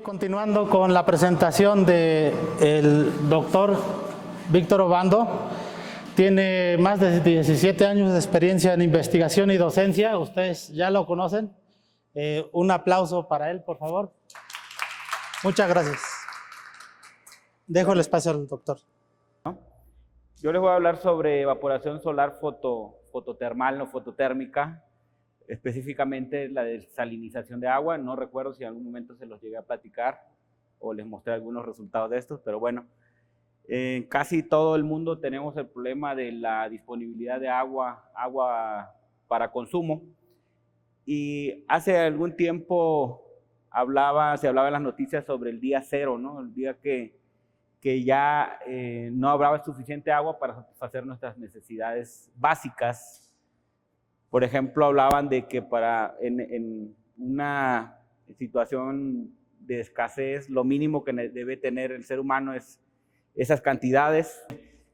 Continuando con la presentación del doctor Víctor Obando, tiene más de 17 años de experiencia en investigación y docencia, ustedes ya lo conocen. Un aplauso para él, por favor. Muchas gracias. Dejo el espacio al doctor. Yo les voy a hablar sobre evaporación solar fototermal, no fototérmica, específicamente la desalinización de agua. No recuerdo si en algún momento se los llegué a platicar o les mostré algunos resultados de estos, pero bueno, en casi todo el mundo tenemos el problema de la disponibilidad de agua para consumo. Y hace algún tiempo se hablaba en las noticias sobre el día cero, ¿no? El día que ya no habrá suficiente agua para satisfacer nuestras necesidades básicas. Por ejemplo, hablaban de que en una situación de escasez, lo mínimo que debe tener el ser humano es esas cantidades.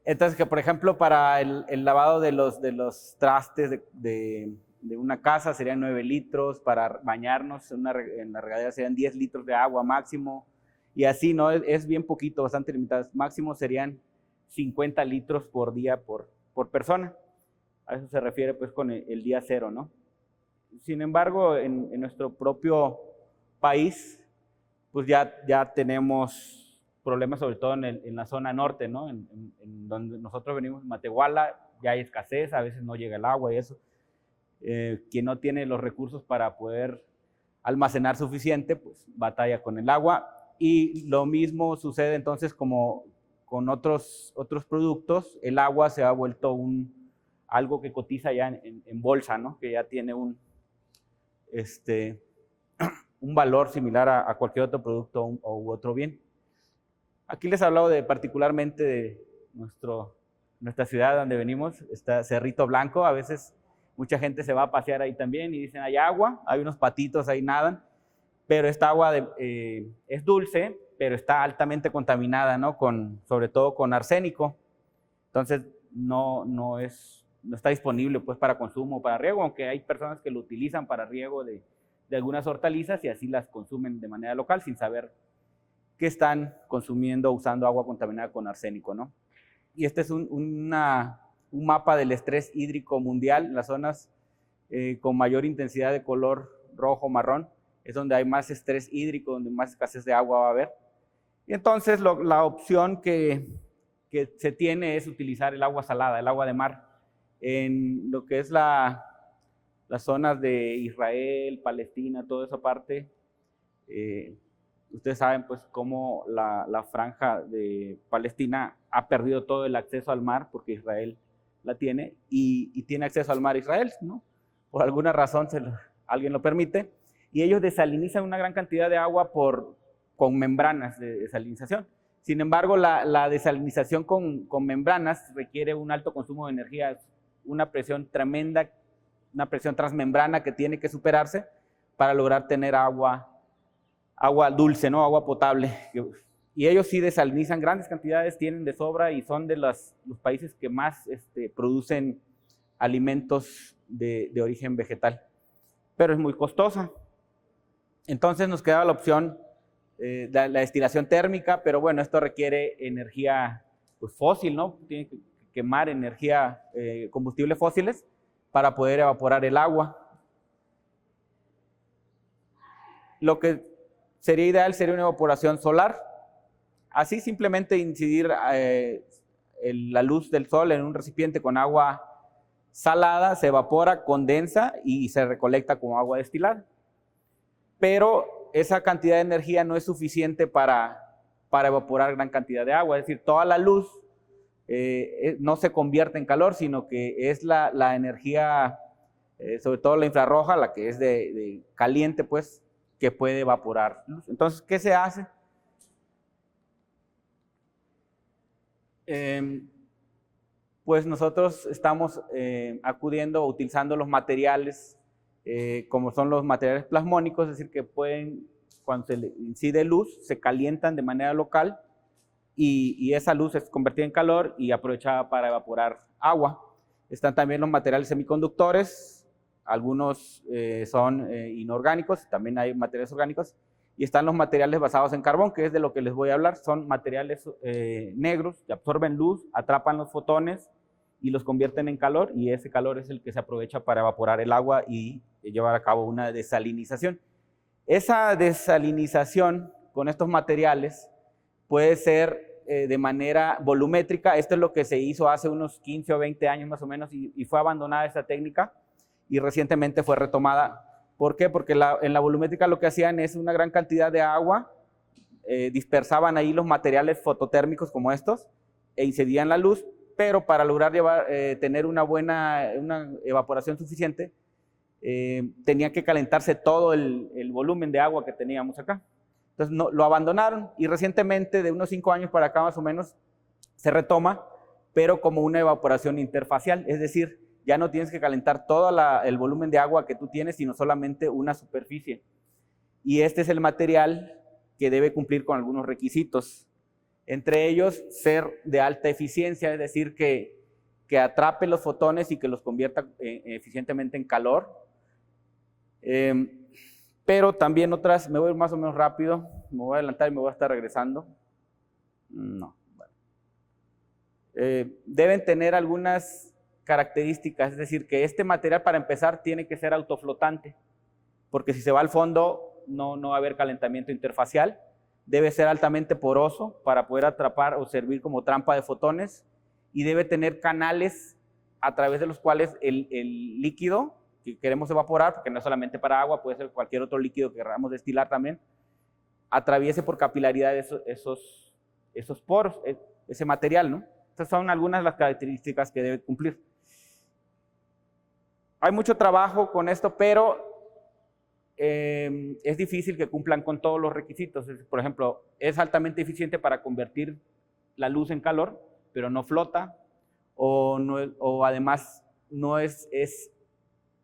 Entonces, que por ejemplo, para el lavado de los trastes de una casa serían 9 litros, para bañarnos en la regadera serían 10 litros de agua máximo, y así, ¿no? Es bien poquito, bastante limitado. Máximo serían 50 litros por día por persona. A eso se refiere pues con el día cero, ¿no? Sin embargo, en nuestro propio país, pues ya tenemos problemas, sobre todo en la zona norte, ¿no? En donde nosotros venimos, Matehuala, ya hay escasez, a veces no llega el agua y eso. Quien no tiene los recursos para poder almacenar suficiente, pues batalla con el agua. Y lo mismo sucede entonces como con otros productos. El agua se ha vuelto algo que cotiza ya en bolsa, ¿no? Que ya tiene un valor similar a cualquier otro producto u otro bien. Aquí les he hablado particularmente de nuestra ciudad donde venimos, está Cerrito Blanco. A veces mucha gente se va a pasear ahí también y dicen, hay agua, hay unos patitos ahí nadan, pero esta agua es dulce, pero está altamente contaminada, ¿no? Sobre todo con arsénico. Entonces no está disponible pues para consumo o para riego, aunque hay personas que lo utilizan para riego de algunas hortalizas y así las consumen de manera local sin saber que están consumiendo, usando agua contaminada con arsénico, ¿no? Y este es un mapa del estrés hídrico mundial. En las zonas con mayor intensidad de color rojo, marrón, es donde hay más estrés hídrico, donde más escasez de agua va a haber. Y entonces la opción que se tiene es utilizar el agua salada, el agua de mar, en lo que es las zonas de Israel, Palestina, toda esa parte. Ustedes saben pues cómo la franja de Palestina ha perdido todo el acceso al mar porque Israel la tiene y tiene acceso al mar Israel, ¿no? Por alguna razón alguien lo permite, y ellos desalinizan una gran cantidad de agua con membranas de desalinización. Sin embargo, la desalinización con membranas requiere un alto consumo de energía, una presión tremenda, una presión transmembrana que tiene que superarse para lograr tener agua dulce, ¿no? Agua potable. Y ellos sí desalinizan grandes cantidades, tienen de sobra y son de los países que más producen alimentos de origen vegetal. Pero es muy costosa. Entonces nos queda la opción de la destilación térmica, pero bueno, esto requiere energía pues, fósil, ¿no? Tiene que quemar energía, combustibles fósiles para poder evaporar el agua. Lo que sería ideal sería una evaporación solar. Así simplemente incidir la luz del sol en un recipiente con agua salada, se evapora, condensa y se recolecta como agua destilada. Pero esa cantidad de energía no es suficiente para evaporar gran cantidad de agua. Es decir, toda la luz no se convierte en calor, sino que es la energía, sobre todo la infrarroja, la que es de caliente, pues, que puede evaporar luz. Entonces, ¿qué se hace? Pues nosotros estamos acudiendo, utilizando los materiales como son los materiales plasmónicos, es decir, que cuando se le incide luz, se calientan de manera local y esa luz es convertida en calor y aprovechada para evaporar agua. Están también los materiales semiconductores, algunos son inorgánicos, también hay materiales orgánicos, y están los materiales basados en carbón, que es de lo que les voy a hablar. Son materiales negros que absorben luz, atrapan los fotones y los convierten en calor, y ese calor es el que se aprovecha para evaporar el agua y llevar a cabo una desalinización. Esa desalinización con estos materiales puede ser de manera volumétrica. Esto es lo que se hizo hace unos 15 o 20 años más o menos, y fue abandonada esta técnica y recientemente fue retomada. ¿Por qué? Porque en la volumétrica lo que hacían es una gran cantidad de agua, dispersaban ahí los materiales fototérmicos como estos e incidían la luz, pero para lograr tener una evaporación suficiente, tenía que calentarse todo el volumen de agua que teníamos acá. Entonces lo abandonaron, y recientemente, de unos 5 años para acá más o menos, se retoma, pero como una evaporación interfacial, es decir, ya no tienes que calentar todo el volumen de agua que tú tienes, sino solamente una superficie. Y este es el material que debe cumplir con algunos requisitos, entre ellos ser de alta eficiencia, es decir, que atrape los fotones y que los convierta eficientemente en calor. Pero también otras, me voy más o menos rápido, me voy a adelantar y me voy a estar regresando. No. Bueno. Deben tener algunas características, es decir, que este material, para empezar, tiene que ser autoflotante, porque si se va al fondo no va a haber calentamiento interfacial. Debe ser altamente poroso para poder atrapar o servir como trampa de fotones, y debe tener canales a través de los cuales el líquido que queremos evaporar, porque no es solamente para agua, puede ser cualquier otro líquido que queramos destilar también, atraviese por capilaridad esos poros, ese material, ¿no? Estas son algunas de las características que debe cumplir. Hay mucho trabajo con esto, pero es difícil que cumplan con todos los requisitos. Por ejemplo, es altamente eficiente para convertir la luz en calor, pero no flota, o además no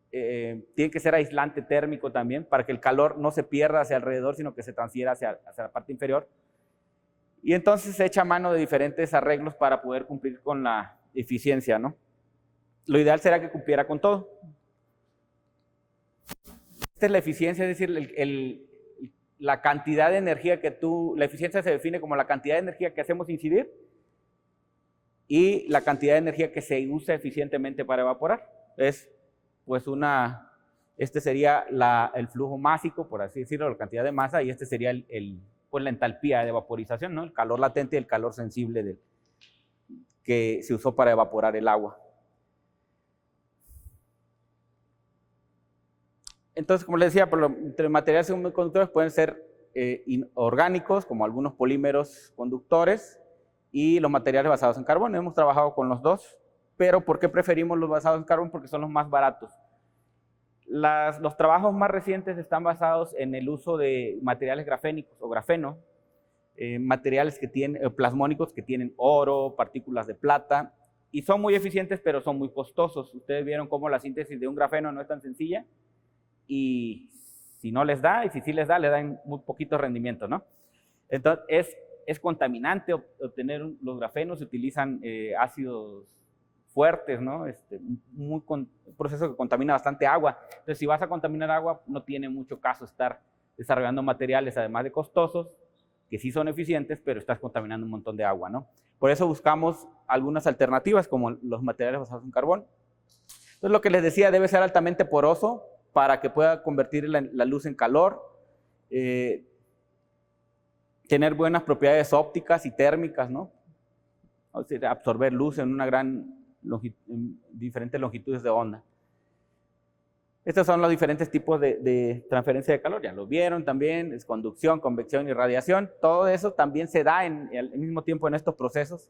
tiene que ser aislante térmico también, para que el calor no se pierda hacia alrededor, sino que se transfiera hacia la parte inferior. Y entonces se echa mano de diferentes arreglos para poder cumplir con la eficiencia, ¿no? Lo ideal será que cumpliera con todo. Esta es la eficiencia, es decir, la cantidad de energía la eficiencia se define como la cantidad de energía que hacemos incidir y la cantidad de energía que se usa eficientemente para evaporar. Es pues este sería el flujo másico, por así decirlo, la cantidad de masa, y este sería pues la entalpía de vaporización, ¿no? El calor latente y el calor sensible que se usó para evaporar el agua. Entonces, como les decía, entre materiales semiconductores pueden ser inorgánicos, como algunos polímeros conductores, y los materiales basados en carbón. Hemos trabajado con los dos, pero ¿por qué preferimos los basados en carbón? Porque son los más baratos. Los trabajos más recientes están basados en el uso de materiales grafénicos o grafeno, materiales plasmónicos que tienen oro, partículas de plata, y son muy eficientes, pero son muy costosos. Ustedes vieron cómo la síntesis de un grafeno no es tan sencilla, y si no les da, y si sí les da, le dan muy poquito rendimiento, ¿no? Entonces, es contaminante obtener los grafenos. Se utilizan ácidos fuertes, ¿no? Un proceso que contamina bastante agua. Entonces, si vas a contaminar agua, no tiene mucho caso estar desarrollando materiales, además de costosos, que sí son eficientes, pero estás contaminando un montón de agua, ¿no? Por eso buscamos algunas alternativas, como los materiales basados en carbón. Entonces, lo que les decía, debe ser altamente poroso para que pueda convertir la luz en calor, tener buenas propiedades ópticas y térmicas, ¿no? O sea, absorber luz en en diferentes longitudes de onda. Estos son los diferentes tipos de transferencia de calor, ya lo vieron también, es conducción, convección y radiación. Todo eso también se da al mismo tiempo en estos procesos.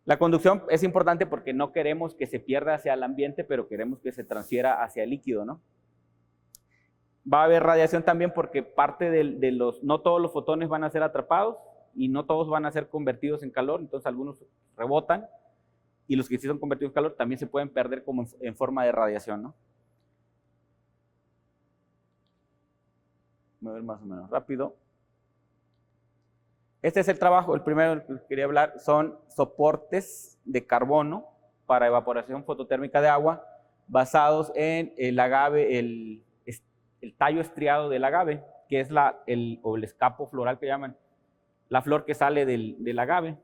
La conducción es importante porque no queremos que se pierda hacia el ambiente, pero queremos que se transfiera hacia el líquido, ¿no? Va a haber radiación también porque no todos los fotones van a ser atrapados y no todos van a ser convertidos en calor, entonces algunos rebotan, y los que sí son convertidos en calor también se pueden perder como en forma de radiación, ¿no? Voy a ver más o menos rápido. Este es el trabajo, el primero que quería hablar, son soportes de carbono para evaporación fototérmica de agua basados en el agave, el tallo estriado del agave. que es el escapo floral que llaman, la flor que sale del agave.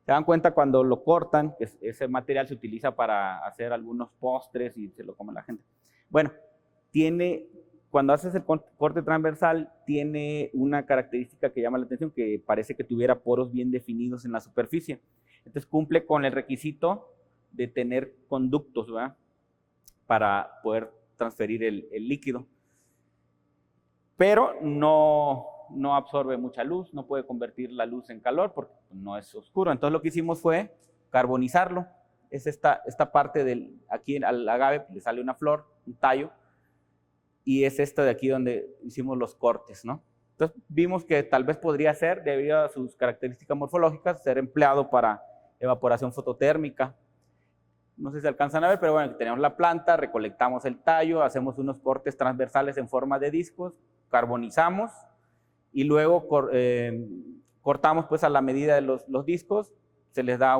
Se dan cuenta cuando lo cortan, que ese material se utiliza para hacer algunos postres y se lo come la gente. Bueno, cuando haces el corte transversal, tiene una característica que llama la atención, que parece que tuviera poros bien definidos en la superficie. Entonces cumple con el requisito de tener conductos, ¿verdad?, para poder transferir el líquido. Pero no absorbe mucha luz, no puede convertir la luz en calor porque no es oscuro. Entonces lo que hicimos fue carbonizarlo. Es esta parte aquí al agave le sale una flor, un tallo, y es esto de aquí donde hicimos los cortes, ¿no? Entonces vimos que tal vez podría ser, debido a sus características morfológicas, ser empleado para evaporación fototérmica. No sé si alcanzan a ver, pero bueno, tenemos la planta, recolectamos el tallo, hacemos unos cortes transversales en forma de discos, carbonizamos y luego cortamos pues a la medida de los discos. Se les da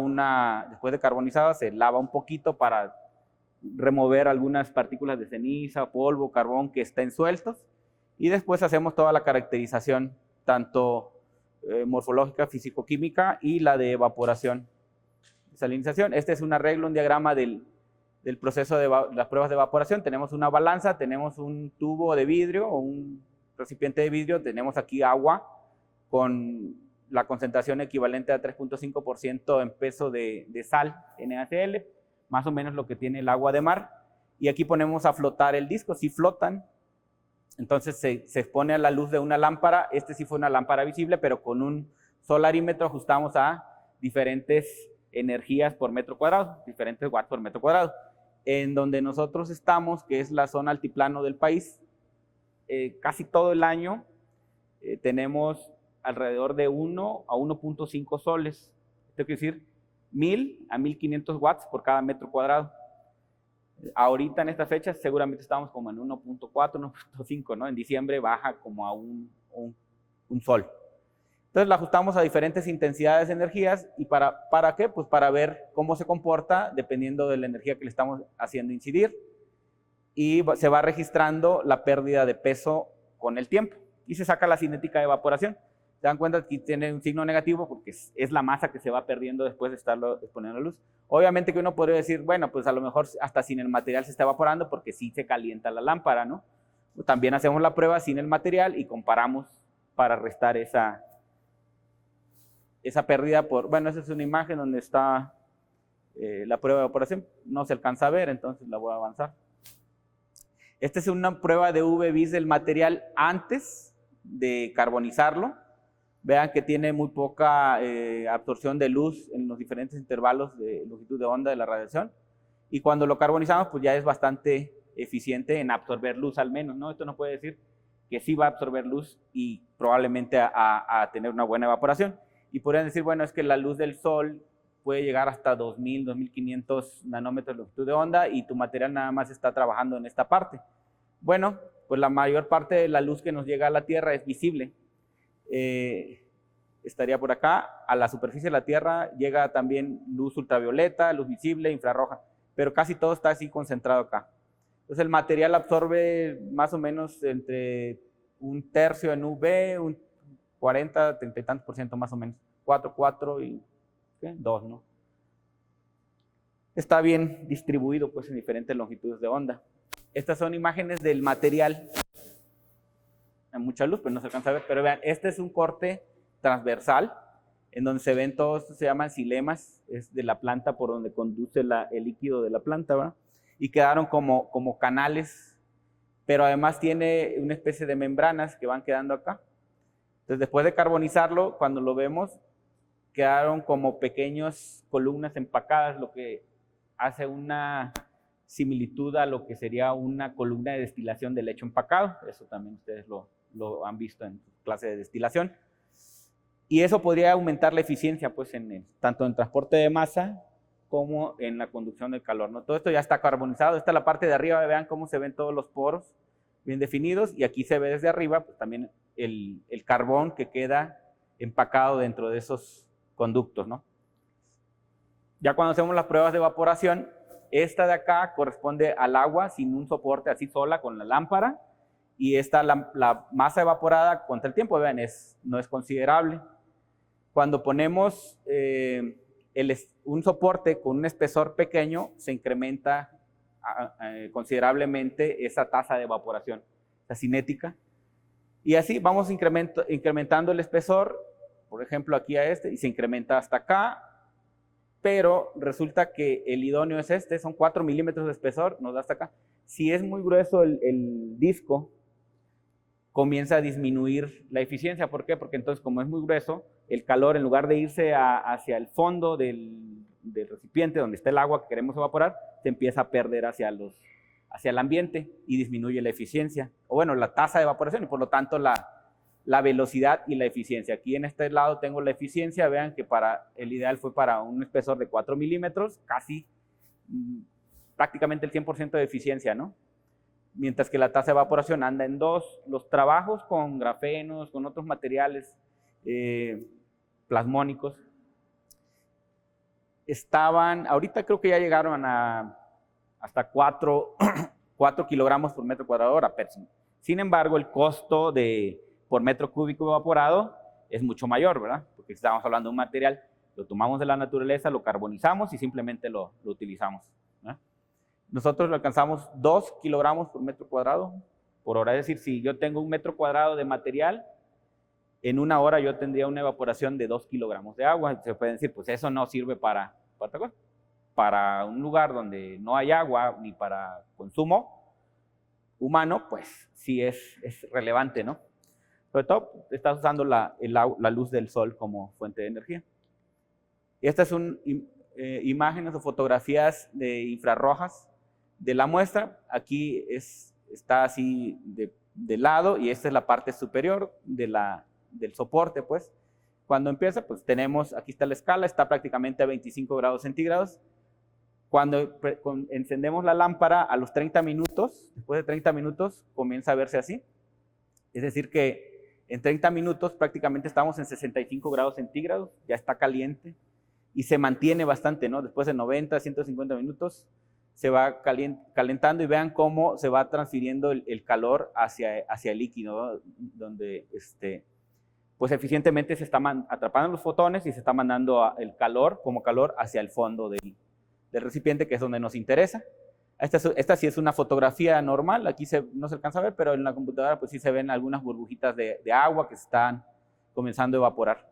después de carbonizado, se lava un poquito para remover algunas partículas de ceniza, polvo, carbón que estén sueltos, y después hacemos toda la caracterización, tanto morfológica, físico-química y la de evaporación, salinización. Este es un arreglo, un diagrama del proceso de las pruebas de evaporación. Tenemos una balanza, tenemos un tubo de vidrio o un recipiente de vidrio, tenemos aquí agua con la concentración equivalente a 3.5% en peso de sal, NaCl, más o menos lo que tiene el agua de mar, y aquí ponemos a flotar el disco. Si flotan, entonces se expone a la luz de una lámpara. Este sí fue una lámpara visible, pero con un solarímetro ajustamos a diferentes energías por metro cuadrado, diferentes watts por metro cuadrado. En donde nosotros estamos, que es la zona altiplano del país, casi todo el año tenemos alrededor de 1 a 1.5 soles. Esto quiere decir 1000 a 1500 watts por cada metro cuadrado. Ahorita en estas fechas seguramente estamos como en 1.4, 1.5, ¿no? En diciembre baja como a un sol. Entonces la ajustamos a diferentes intensidades de energías. ¿Y para qué? Pues para ver cómo se comporta dependiendo de la energía que le estamos haciendo incidir. Y se va registrando la pérdida de peso con el tiempo. Y se saca la cinética de evaporación. Se dan cuenta que aquí tiene un signo negativo porque es la masa que se va perdiendo después de estarlo exponiendo a la luz. Obviamente que uno podría decir, bueno, pues a lo mejor hasta sin el material se está evaporando porque sí se calienta la lámpara, ¿no? También hacemos la prueba sin el material y comparamos para restar esa pérdida bueno, esa es una imagen donde está la prueba de evaporación. No se alcanza a ver, entonces la voy a avanzar. Esta es una prueba de UV-Vis del material antes de carbonizarlo. Vean que tiene muy poca absorción de luz en los diferentes intervalos de longitud de onda de la radiación. Y cuando lo carbonizamos, pues ya es bastante eficiente en absorber luz al menos, ¿no? Esto nos puede decir que sí va a absorber luz y probablemente a tener una buena evaporación. Y podrían decir, bueno, es que la luz del sol puede llegar hasta 2000, 2500 nanómetros de longitud de onda y tu material nada más está trabajando en esta parte. Bueno, pues la mayor parte de la luz que nos llega a la Tierra es visible. Estaría por acá. A la superficie de la Tierra llega también luz ultravioleta, luz visible, infrarroja, pero casi todo está así concentrado acá. Entonces el material absorbe más o menos entre un tercio en UV, un 40, 30 y tantos por ciento más o menos, 4 y 2, ¿no? Está bien distribuido pues en diferentes longitudes de onda. Estas son imágenes del material. Hay mucha luz, pero no se alcanza a ver. Pero vean, este es un corte transversal, en donde se ven todos, se llaman xilemas, es de la planta por donde conduce el líquido de la planta, ¿verdad? Y quedaron como canales, pero además tiene una especie de membranas que van quedando acá. Entonces, después de carbonizarlo, cuando lo vemos, quedaron como pequeñas columnas empacadas, lo que hace una similitud a lo que sería una columna de destilación de lecho empacado. Eso también ustedes lo han visto en su clase de destilación. Y eso podría aumentar la eficiencia, pues, tanto en transporte de masa como en la conducción del calor, ¿no? Todo esto ya está carbonizado. Esta es la parte de arriba, vean cómo se ven todos los poros bien definidos, y aquí se ve desde arriba pues, también el carbón que queda empacado dentro de esos conductos, ¿no? Ya cuando hacemos las pruebas de evaporación, esta de acá corresponde al agua sin un soporte, así sola con la lámpara, y la masa evaporada contra el tiempo, vean, no es considerable. Cuando ponemos un soporte con un espesor pequeño, se incrementa considerablemente esa tasa de evaporación, la cinética. Y así vamos incrementando el espesor, por ejemplo aquí a y se incrementa hasta acá, pero resulta que el idóneo es son 4 milímetros de espesor, nos da hasta acá. Si es muy grueso el disco, comienza a disminuir la eficiencia. ¿Por qué? Porque entonces, como es muy grueso, el calor, en lugar de irse hacia el fondo del recipiente donde está el agua que queremos evaporar, se empieza a perder hacia el ambiente y disminuye la eficiencia, o bueno, la tasa de evaporación, y por lo tanto la velocidad y la eficiencia. Aquí en este lado tengo la eficiencia, vean que el ideal fue para un espesor de 4 milímetros, casi prácticamente el 100% de eficiencia, ¿no? Mientras que la tasa de evaporación anda en 2. Los trabajos con grafenos, con otros materiales plasmónicos, ahorita creo que ya llegaron hasta 4 kilogramos por metro cuadrado hora. Sin embargo, el costo por metro cúbico evaporado es mucho mayor, ¿verdad? Porque estamos hablando de un material, lo tomamos de la naturaleza, lo carbonizamos y simplemente lo utilizamos, ¿verdad? Nosotros alcanzamos 2 kilogramos por metro cuadrado por hora. Es decir, si yo tengo 1 metro cuadrado de material, en 1 hora yo tendría una evaporación de 2 kilogramos de agua. Se puede decir, pues eso no sirve para otra cosa. Para un lugar donde no hay agua ni para consumo humano, pues sí es relevante, ¿no? Sobre todo, estás usando la luz del sol como fuente de energía. Estas son imágenes o fotografías de infrarrojas de la muestra. Aquí está así de lado, y esta es la parte superior del soporte, pues. Cuando empieza, pues tenemos, aquí está la escala, está prácticamente a 25 grados centígrados. Cuando encendemos la lámpara a los 30 minutos, después de 30 minutos, comienza a verse así. Es decir que en 30 minutos prácticamente estamos en 65 grados centígrados, ya está caliente, y se mantiene bastante, ¿no? Después de 90, 150 minutos, se va calentando, y vean cómo se va transfiriendo el calor hacia el líquido, ¿no? Donde pues eficientemente se está atrapando los fotones y se está mandando el calor como calor hacia el fondo del recipiente, que es donde nos interesa. Esta sí es una fotografía normal, aquí no se alcanza a ver, pero en la computadora pues sí se ven algunas burbujitas de agua que se están comenzando a evaporar.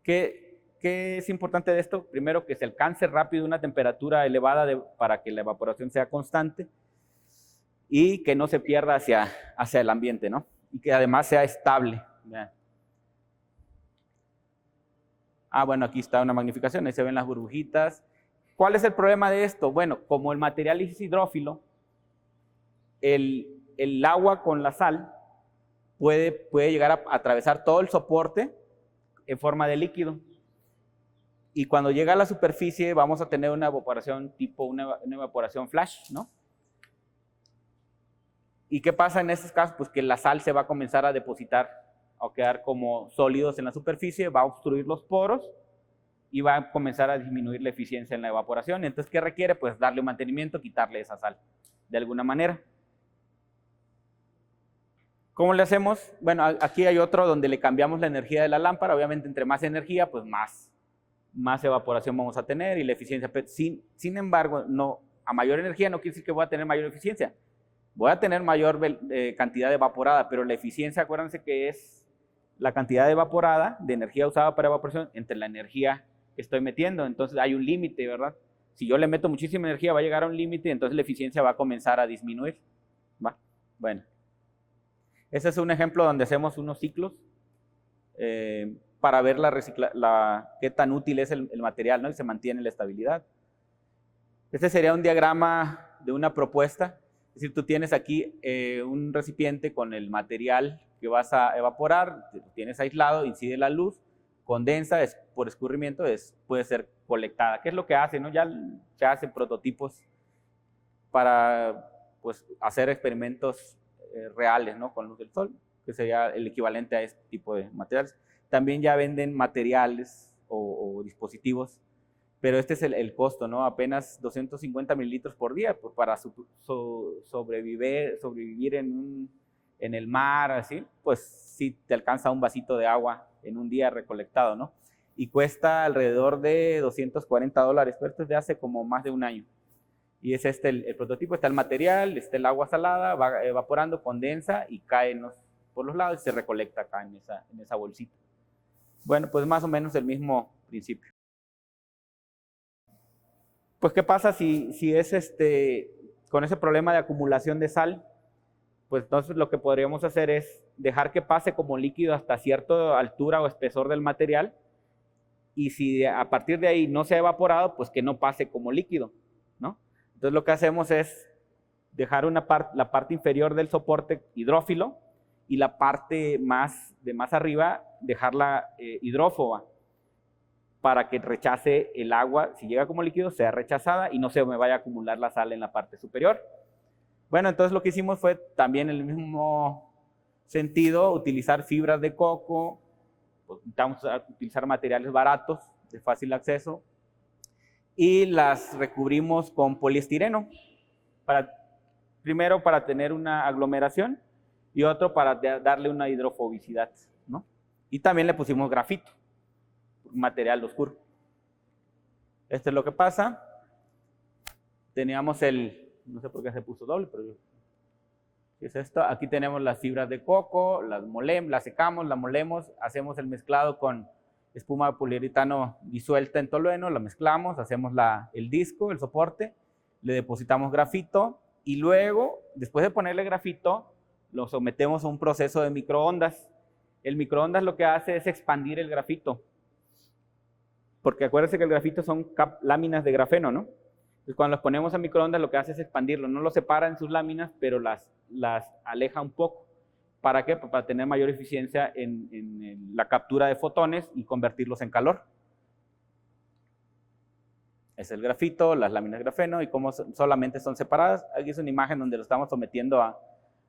¿Qué es importante de esto? Primero, que se alcance rápido una temperatura elevada para que la evaporación sea constante y que no se pierda hacia el ambiente, ¿no? Y que además sea estable. Vean. Bueno, aquí está una magnificación, ahí se ven las burbujitas. ¿Cuál es el problema de esto? Bueno, como el material es hidrófilo, el agua con la sal puede llegar a atravesar todo el soporte en forma de líquido. Y cuando llega a la superficie vamos a tener una evaporación tipo una evaporación flash, ¿no? ¿Y qué pasa en estos casos? Pues que la sal se va a comenzar a depositar, a quedar como sólidos en la superficie, va a obstruir los poros y va a comenzar a disminuir la eficiencia en la evaporación. Entonces, ¿qué requiere? Pues darle un mantenimiento, quitarle esa sal, de alguna manera. ¿Cómo le hacemos? Bueno, aquí hay otro donde le cambiamos la energía de la lámpara. Obviamente, entre más energía, pues más evaporación vamos a tener y la eficiencia. Pero sin embargo, a mayor energía no quiere decir que voy a tener mayor eficiencia. Voy a tener mayor cantidad evaporada, pero la eficiencia, acuérdense que es la cantidad evaporada de energía usada para evaporación entre la energía que estoy metiendo. Entonces hay un límite, ¿verdad? Si yo le meto muchísima energía, va a llegar a un límite, entonces la eficiencia va a comenzar a disminuir. ¿Va? Bueno, ese es un ejemplo donde hacemos unos ciclos para ver qué tan útil es el material, ¿no? Y se mantiene la estabilidad. Este sería un diagrama de una propuesta. Es decir, tú tienes aquí un recipiente con el material que vas a evaporar, lo tienes aislado, incide la luz, condensa, por escurrimiento puede ser colectada. ¿Qué es lo que hace, no? Ya se hacen prototipos para pues, hacer experimentos reales, ¿no? Con luz del sol, que sería el equivalente a este tipo de materiales. También ya venden materiales o dispositivos, pero este es el costo, ¿no? Apenas 250 mililitros por día, pues para sobrevivir en en el mar, así, pues sí te alcanza un vasito de agua en un día recolectado, ¿no? Y cuesta alrededor de $240, pero esto es de hace como más de un año. Y es este el prototipo, está el material, está el agua salada, va evaporando, condensa y cae por los lados y se recolecta acá en esa bolsita. Bueno, pues más o menos el mismo principio. Pues, ¿qué pasa si es con ese problema de acumulación de sal? Pues entonces lo que podríamos hacer es dejar que pase como líquido hasta cierta altura o espesor del material, y si a partir de ahí no se ha evaporado, pues que no pase como líquido, ¿no? Entonces lo que hacemos es dejar la parte inferior del soporte hidrófilo y la parte de más arriba dejarla hidrófoba, para que rechace el agua. Si llega como líquido, sea rechazada y no se me vaya a acumular la sal en la parte superior. Bueno, entonces lo que hicimos fue también en el mismo sentido utilizar fibras de coco. Pues, intentamos utilizar materiales baratos, de fácil acceso, y las recubrimos con poliestireno, primero para tener una aglomeración y otro para darle una hidrofobicidad, ¿no? Y también le pusimos grafito, material oscuro. Esto es lo que pasa. Teníamos no sé por qué se puso doble, pero ¿qué es esto? Aquí tenemos las fibras de coco, las secamos, las molemos, hacemos el mezclado con espuma de poliuretano disuelta en tolueno, la mezclamos, hacemos el disco, el soporte, le depositamos grafito y luego, después de ponerle grafito, lo sometemos a un proceso de microondas. El microondas lo que hace es expandir el grafito, porque acuérdense que el grafito son láminas de grafeno, ¿no? Entonces, cuando los ponemos a microondas, lo que hace es expandirlo. No lo separa en sus láminas, pero las aleja un poco. ¿Para qué? Para tener mayor eficiencia en la captura de fotones y convertirlos en calor. Es el grafito, las láminas de grafeno, y cómo solamente son separadas. Aquí es una imagen donde lo estamos sometiendo a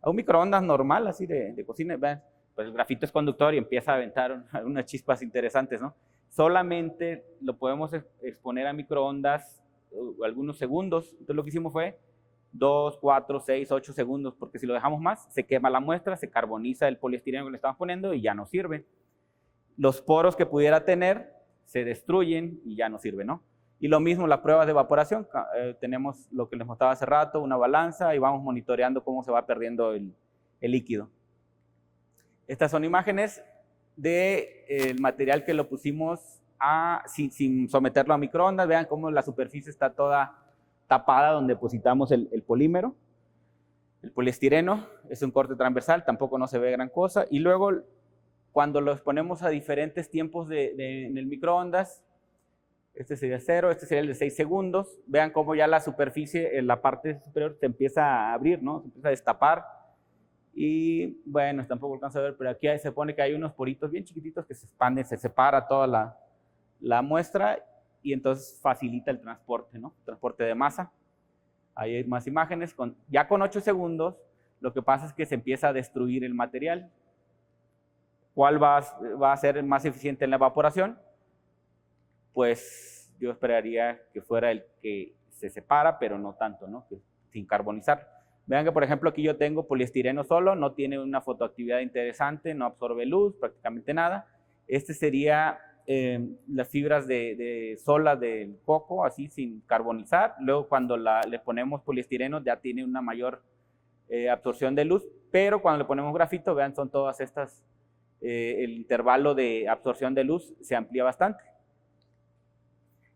un microondas normal, así de cocina. ¿Ven? Pues el grafito es conductor y empieza a aventar unas chispas interesantes, ¿no? Solamente lo podemos exponer a microondas algunos segundos. Entonces lo que hicimos fue 2, 4, 6, 8 segundos, porque si lo dejamos más, se quema la muestra, se carboniza el poliestireno que le estamos poniendo y ya no sirve. Los poros que pudiera tener se destruyen y ya no sirve, ¿no? Y lo mismo las pruebas de evaporación. Tenemos lo que les mostraba hace rato, una balanza, y vamos monitoreando cómo se va perdiendo el líquido. Estas son imágenes del material que lo pusimos sin someterlo a microondas. Vean cómo la superficie está toda tapada donde depositamos el polímero. El poliestireno es un corte transversal, tampoco no se ve gran cosa. Y luego, cuando los ponemos a diferentes tiempos en el microondas, este sería 0, este sería el de 6 segundos. Vean cómo ya la superficie, en la parte superior, se empieza a abrir, ¿no? Se empieza a destapar. Y bueno, tampoco alcanza a ver, pero aquí se pone que hay unos poritos bien chiquititos que se expanden, se separa toda la muestra, y entonces facilita el transporte, ¿no? Transporte de masa. Ahí hay más imágenes. Ya con 8 segundos, lo que pasa es que se empieza a destruir el material. ¿Cuál va a ser más eficiente en la evaporación? Pues yo esperaría que fuera el que se separa, pero no tanto, ¿no? Que sin carbonizar. Vean que, por ejemplo, aquí yo tengo poliestireno solo, no tiene una fotoactividad interesante, no absorbe luz, prácticamente nada. Este sería las fibras de sola del coco, así sin carbonizar. Luego, cuando le ponemos poliestireno, ya tiene una mayor absorción de luz, pero cuando le ponemos grafito, vean, son todas estas, el intervalo de absorción de luz se amplía bastante.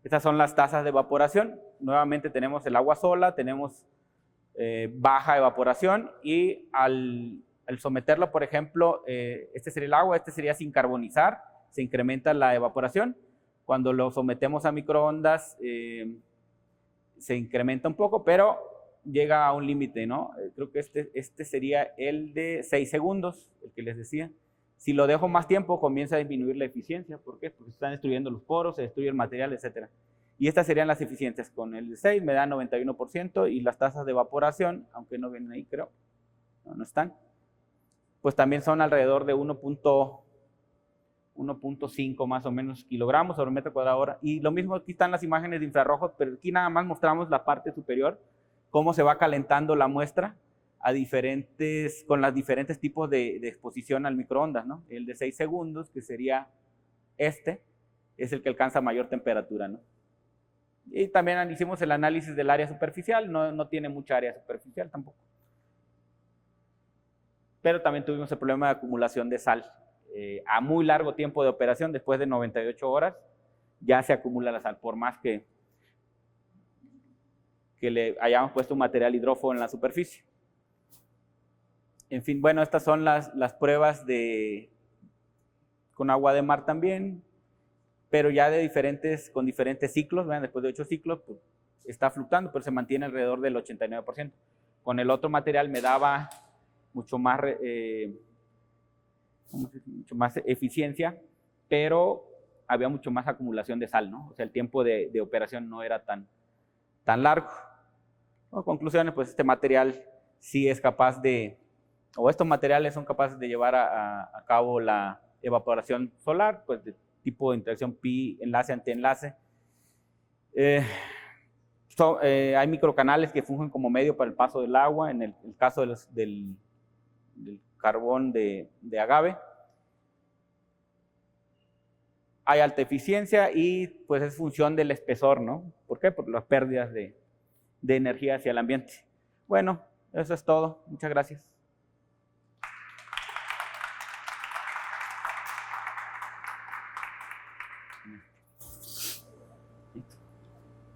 Estas son las tasas de evaporación. Nuevamente tenemos el agua sola, tenemos baja evaporación, y al someterlo, por ejemplo, este sería el agua, este sería sin carbonizar, se incrementa la evaporación. Cuando lo sometemos a microondas, se incrementa un poco, pero llega a un límite, ¿no? Creo que este sería el de 6 segundos, el que les decía. Si lo dejo más tiempo, comienza a disminuir la eficiencia. ¿Por qué? Porque se están destruyendo los poros, se destruye el material, etc. Y estas serían las eficiencias. Con el de 6 me da 91%, y las tasas de evaporación, aunque no vienen ahí, creo, no están, pues también son alrededor de 1.5 más o menos kilogramos sobre metro cuadrado hora. Y lo mismo, aquí están las imágenes de infrarrojos, pero aquí nada más mostramos la parte superior, cómo se va calentando la muestra con los diferentes tipos de exposición al microondas, ¿no? El de 6 segundos, que sería este, es el que alcanza mayor temperatura, ¿no? Y también hicimos el análisis del área superficial, no tiene mucha área superficial tampoco. Pero también tuvimos el problema de acumulación de sal. A muy largo tiempo de operación, después de 98 horas, ya se acumula la sal, por más que le hayamos puesto un material hidrófobo en la superficie. En fin, bueno, estas son las pruebas con agua de mar también, pero ya con diferentes ciclos, ¿verdad? Después de 8 ciclos, pues, está fluctuando, pero se mantiene alrededor del 89%. Con el otro material me daba mucho más eficiencia, pero había mucho más acumulación de sal, ¿no? O sea, el tiempo de operación no era tan largo. Bueno, conclusiones, pues este material sí es capaz estos materiales son capaces de llevar a cabo la evaporación solar, pues de tipo de interacción pi enlace-antienlace. Hay microcanales que fungen como medio para el paso del agua, en el caso del carbón de agave. Hay alta eficiencia y pues es función del espesor, ¿no? ¿Por qué? Por las pérdidas de energía hacia el ambiente. Bueno, eso es todo. Muchas gracias.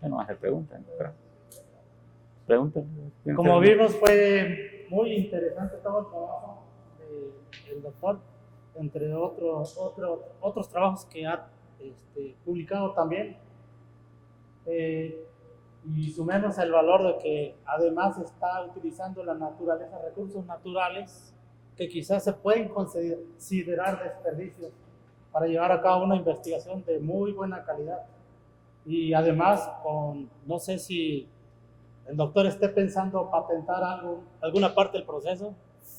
No va a hacer preguntas, pero preguntas. Como vimos, fue muy interesante todo el trabajo del doctor, entre otros trabajos que ha publicado también. Y sumemos el valor de que además está utilizando la naturaleza, recursos naturales que quizás se pueden considerar desperdicios para llevar a cabo una investigación de muy buena calidad. Y además, no sé si el doctor esté pensando patentar alguna parte del proceso,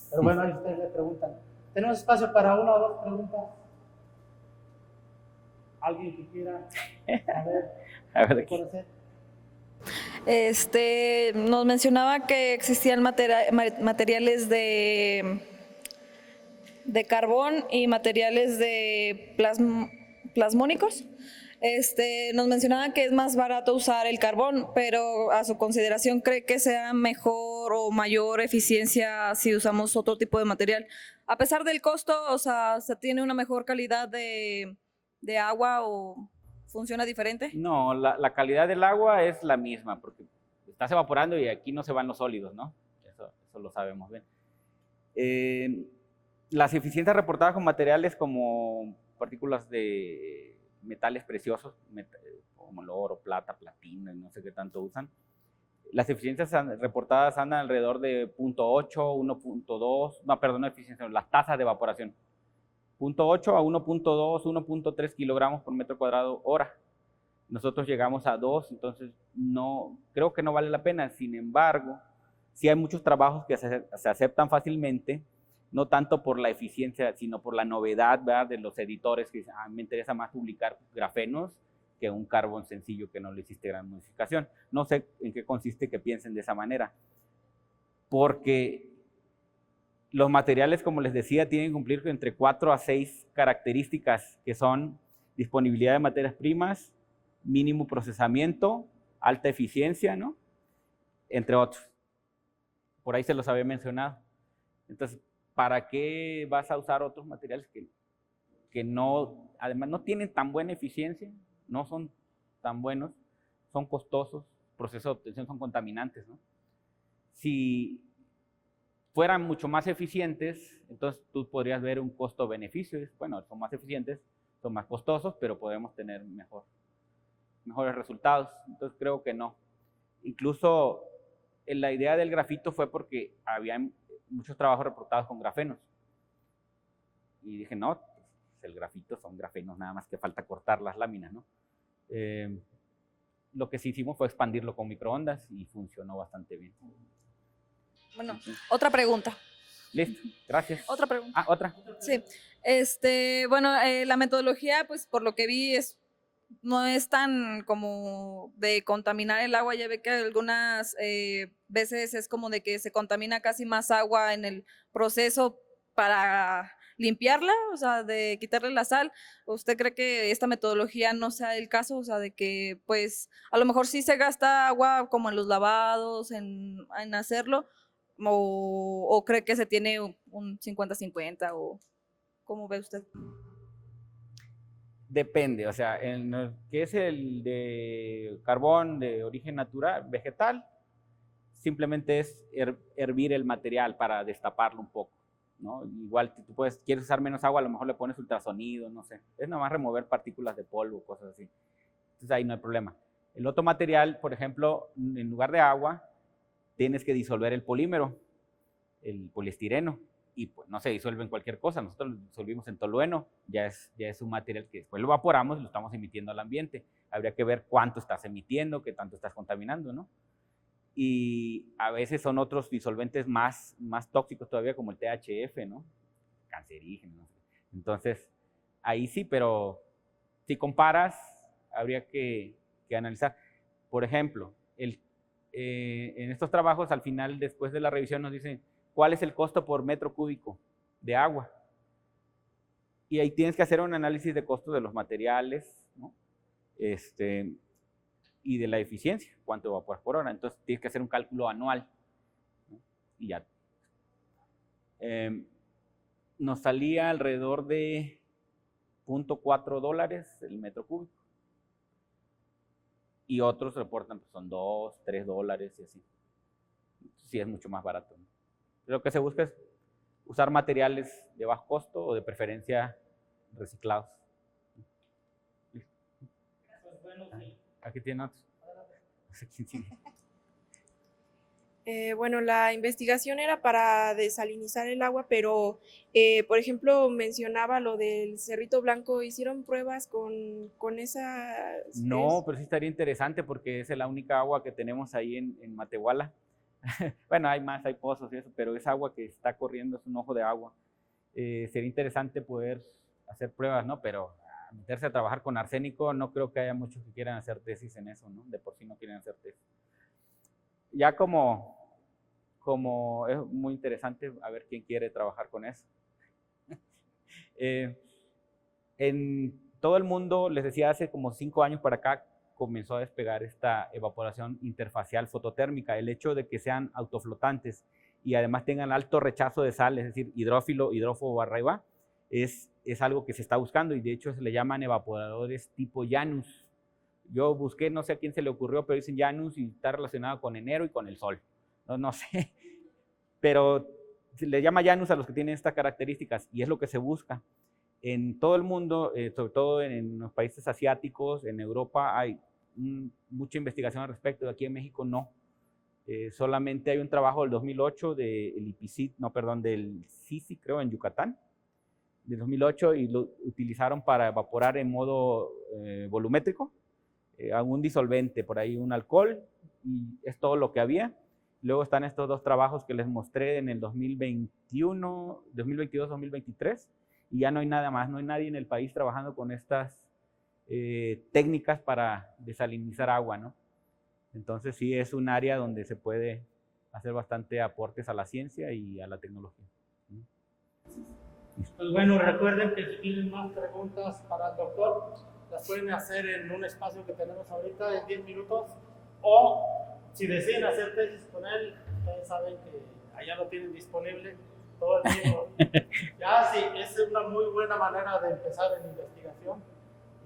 pero bueno, ahí ustedes le preguntan. Tenemos espacio para 1 o 2 preguntas. ¿Alguien que quiera conocer? Nos mencionaba que existían materiales de carbón y materiales de plasmónicos. Nos mencionaba que es más barato usar el carbón, pero a su consideración, ¿cree que sea mejor o mayor eficiencia si usamos otro tipo de material? A pesar del costo, o sea, ¿se tiene una mejor calidad de agua o funciona diferente? No, la calidad del agua es la misma, porque estás evaporando y aquí no se van los sólidos, ¿no? Eso lo sabemos bien. Las eficiencias reportadas con materiales como partículas de metales preciosos, como el oro, plata, platino, no sé qué tanto usan. Las eficiencias reportadas andan alrededor de 0.8, 1.2, no, perdón, no eficiencia, las tasas de evaporación. 0.8 a 1.2, 1.3 kilogramos por metro cuadrado hora. Nosotros llegamos a 2, entonces creo que no vale la pena. Sin embargo, sí hay muchos trabajos que se aceptan fácilmente, no tanto por la eficiencia, sino por la novedad, ¿verdad?, de los editores que dicen, me interesa más publicar grafenos que un carbón sencillo que no le hiciste gran modificación. No sé en qué consiste que piensen de esa manera, porque los materiales, como les decía, tienen que cumplir entre 4 a 6 características, que son disponibilidad de materias primas, mínimo procesamiento, alta eficiencia, ¿no?, entre otros. Por ahí se los había mencionado. Entonces, ¿para qué vas a usar otros materiales que no, además no tienen tan buena eficiencia, no son tan buenos, son costosos, procesos de obtención son contaminantes, ¿no? Si fueran mucho más eficientes, entonces tú podrías ver un costo-beneficio. Bueno, son más eficientes, son más costosos, pero podemos tener mejores resultados. Entonces creo que no. Incluso la idea del grafito fue porque había muchos trabajos reportados con grafenos. Y dije, no, el grafito son grafenos, nada más que falta cortar las láminas, ¿no? Lo que sí hicimos fue expandirlo con microondas y funcionó bastante bien. Bueno, otra pregunta. Listo, gracias. Otra pregunta. ¿Otra? Sí. Bueno, la metodología, pues por lo que vi, es no es tan como de contaminar el agua. Ya ve que algunas veces es como de que se contamina casi más agua en el proceso para limpiarla, o sea, de quitarle la sal. ¿Usted cree que esta metodología no sea el caso? O sea, de que pues a lo mejor sí se gasta agua como en los lavados, en hacerlo, o cree que se tiene un 50-50, o ¿cómo ve usted? Depende, o sea, en el que es el de carbón de origen natural, vegetal, simplemente es hervir el material para destaparlo un poco, ¿no? Igual tú puedes, quieres usar menos agua, a lo mejor le pones ultrasonido, no sé. Es nada más remover partículas de polvo, cosas así. Entonces ahí no hay problema. El otro material, por ejemplo, en lugar de agua, tienes que disolver el polímero, el poliestireno, y pues no se disuelve en cualquier cosa. Nosotros lo disolvimos en tolueno, ya es un material que después lo evaporamos y lo estamos emitiendo al ambiente. Habría que ver cuánto estás emitiendo, qué tanto estás contaminando, ¿no? Y a veces son otros disolventes más tóxicos todavía, como el THF, ¿no? Cancerígeno, no sé. Entonces, ahí sí, pero si comparas, habría que analizar. Por ejemplo, en estos trabajos, al final, después de la revisión, nos dicen cuál es el costo por metro cúbico de agua. Y ahí tienes que hacer un análisis de costos de los materiales, ¿no? Y de la eficiencia, cuánto evaporas por hora. Entonces tienes que hacer un cálculo anual, ¿no? Y ya. Nos salía alrededor de $0.4 el metro cúbico. Y otros reportan, pues son $2, $3 y así. Sí, es mucho más barato, ¿no? Lo que se busca es usar materiales de bajo costo o de preferencia reciclados. Pues bueno, sí. Aquí tiene otro. Bueno, la investigación era para desalinizar el agua, pero, por ejemplo, mencionaba lo del Cerrito Blanco. ¿Hicieron pruebas con esas? No, pero sí estaría interesante porque es la única agua que tenemos ahí en Matehuala. Bueno, hay más, hay pozos y eso, pero esa agua que está corriendo es un ojo de agua. Sería interesante poder hacer pruebas, ¿no? Pero meterse a trabajar con arsénico, no creo que haya muchos que quieran hacer tesis en eso, ¿no? De por sí no quieren hacer tesis. Ya como es muy interesante a ver quién quiere trabajar con eso. En todo el mundo, les decía, hace como 5 años para acá, comenzó a despegar esta evaporación interfacial fototérmica. El hecho de que sean autoflotantes y además tengan alto rechazo de sal, es decir, hidrófilo, hidrófobo arriba, es algo que se está buscando, y de hecho se le llaman evaporadores tipo Janus. Yo busqué, no sé a quién se le ocurrió, pero dicen Janus y está relacionado con enero y con el sol. No sé, pero se le llama Janus a los que tienen estas características, y es lo que se busca. En todo el mundo, sobre todo en los países asiáticos, en Europa, hay mucha investigación al respecto. Aquí en México no. Solamente hay un trabajo del 2008 del CICI, creo, en Yucatán, del 2008, y lo utilizaron para evaporar en modo volumétrico, algún disolvente, por ahí un alcohol, y es todo lo que había. Luego están estos 2 trabajos que les mostré en el 2021, 2022-2023, y ya no hay nada más, no hay nadie en el país trabajando con estas técnicas para desalinizar agua, ¿no? Entonces sí es un área donde se puede hacer bastante aportes a la ciencia y a la tecnología. Pues bueno, recuerden que si tienen más preguntas para el doctor, las pueden hacer en un espacio que tenemos ahorita en 10 minutos, o si deciden hacer tesis con él, ustedes saben que allá lo tienen disponible todo el tiempo. Ya sí, es una muy buena manera de empezar en investigación,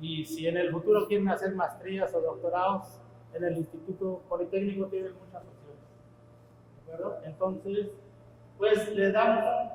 y si en el futuro quieren hacer maestrías o doctorados, en el Instituto Politécnico tienen muchas opciones. ¿De acuerdo? Entonces, pues le damos un